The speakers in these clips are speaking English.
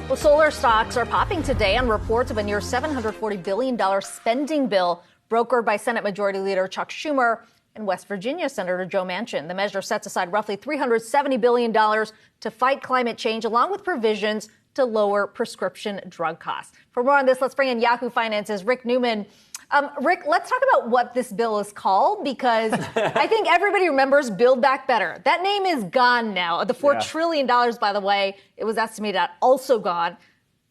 Well, solar stocks are popping today on reports of a near $740 billion spending bill brokered by Senate Majority Leader Chuck Schumer and West Virginia Senator Joe Manchin. The measure sets aside roughly $370 billion to fight climate change, along with provisions to lower prescription drug costs. For more on this, let's bring in Yahoo Finance's Rick Newman. Rick, let's talk about what this bill is called, because I think everybody remembers Build Back Better. That name is gone now. The $4 trillion, by the way, it was estimated at, also gone.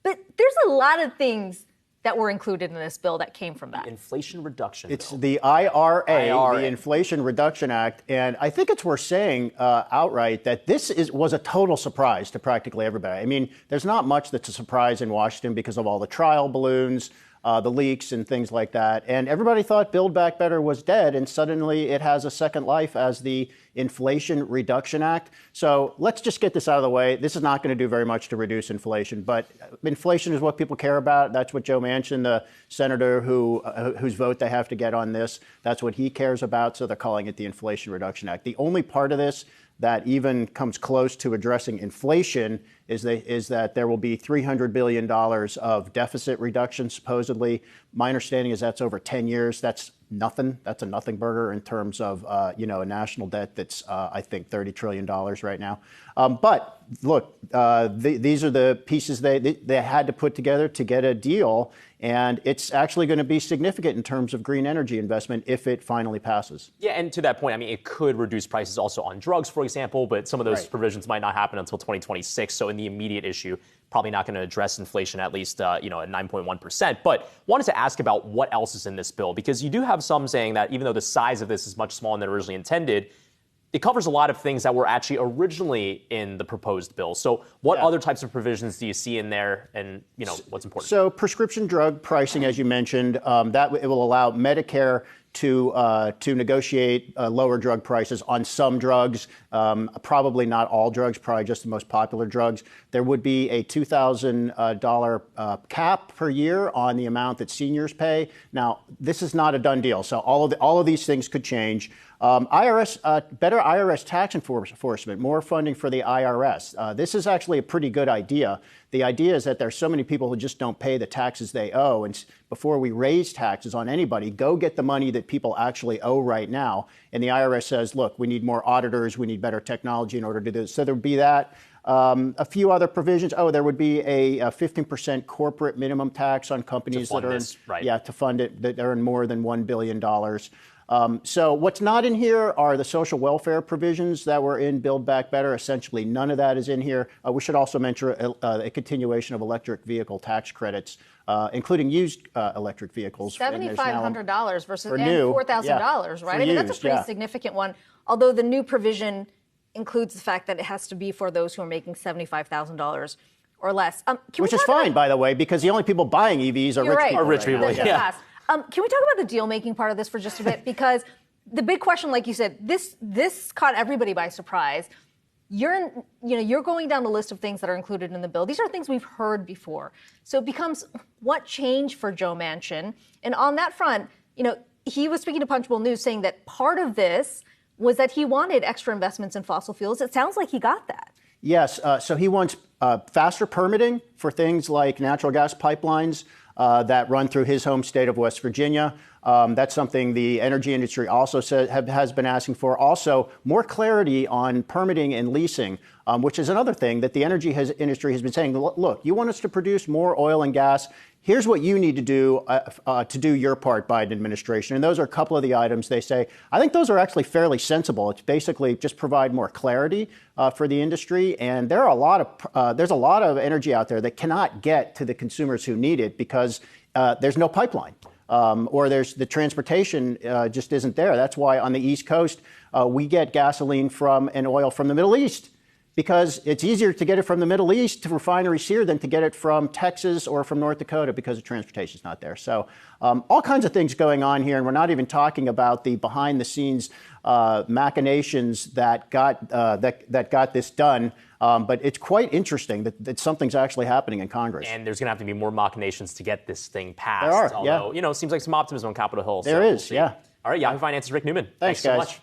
But there's a lot of things that were included in this bill that came from that. The Inflation Reduction It's Bill. the IRA, the Inflation Reduction Act. And I think it's worth saying outright that this was a total surprise to practically everybody. I mean, there's not much that's a surprise in Washington because of all the trial balloons, the leaks and things like that. And everybody thought Build Back Better was dead, and suddenly it has a second life as the Inflation Reduction Act. So let's just get this out of the way. This is not going to do very much to reduce inflation, but inflation is what people care about. That's what Joe Manchin, the senator whose vote they have to get on this, that's what he cares about. So they're calling it the Inflation Reduction Act. The only part of this that even comes close to addressing inflation is that there will be $300 billion of deficit reduction, supposedly. My understanding is that's over 10 years. That's nothing. That's a nothing burger in terms of, a national debt that's, I think, $30 trillion right now. But look, these are the pieces they had to put together to get a deal. And it's actually going to be significant in terms of green energy investment if it finally passes. Yeah, and to that point, I mean, it could reduce prices also on drugs, for example, but some of those provisions might not happen until 2026. So in the immediate issue, probably not going to address inflation, at least, at 9.1%. But wanted to ask about what else is in this bill, because you do have some saying that even though the size of this is much smaller than originally intended, it covers a lot of things that were actually originally in the proposed bill. So what other types of provisions do you see in there, and what's important? So prescription drug pricing, as you mentioned, that it will allow Medicare to negotiate lower drug prices on some drugs, probably not all drugs, probably just the most popular drugs. There would be a $2,000 cap per year on the amount that seniors pay. Now, this is not a done deal, so all of these things could change. Better IRS tax enforcement, more funding for the IRS. This is actually a pretty good idea. The idea is that there's so many people who just don't pay the taxes they owe. And before we raise taxes on anybody, go get the money that people actually owe right now. And the IRS says, look, we need more auditors. We need better technology in order to do this. So there would be that. A few other provisions. There would be a 15% corporate minimum tax on companies that earn, to fund it, that earn more than $1 billion. So what's not in here are the social welfare provisions that were in Build Back Better. Essentially, none of that is in here. We should also mention a continuation of electric vehicle tax credits, including used electric vehicles. $7,500 versus $4,000, right? I mean, that's a pretty significant one, although the new provision includes the fact that it has to be for those who are making $75,000 or less. Which is fine, by the way, because the only people buying EVs are rich people. Can we talk about the deal-making part of this for just a bit? Because the big question, like you said, this caught everybody by surprise. You're going down the list of things that are included in the bill. These are things we've heard before. So it becomes what changed for Joe Manchin? And on that front, he was speaking to Punchbowl News saying that part of this was that he wanted extra investments in fossil fuels. It sounds like he got that. Yes. So he wants faster permitting for things like natural gas pipelines that run through his home state of West Virginia. That's something the energy industry also has been asking for. Also, more clarity on permitting and leasing, which is another thing that the energy industry has been saying. Look, you want us to produce more oil and gas. Here's what you need to do your part, Biden administration. And those are a couple of the items they say. I think those are actually fairly sensible. It's basically just provide more clarity for the industry. And there's a lot of energy out there that cannot get to the consumers who need it because there's no pipeline. Or there's the transportation just isn't there. That's why on the East Coast, we get gasoline and oil from the Middle East, because it's easier to get it from the Middle East to refineries here than to get it from Texas or from North Dakota because the transportation's not there. So all kinds of things going on here, and we're not even talking about the behind-the-scenes machinations that got this done. But it's quite interesting that something's actually happening in Congress. And there's going to have to be more machinations to get this thing passed. There are, although, it seems like some optimism on Capitol Hill. There is, yeah. All right, Yahoo Finance's Rick Newman. Thanks so guys. much.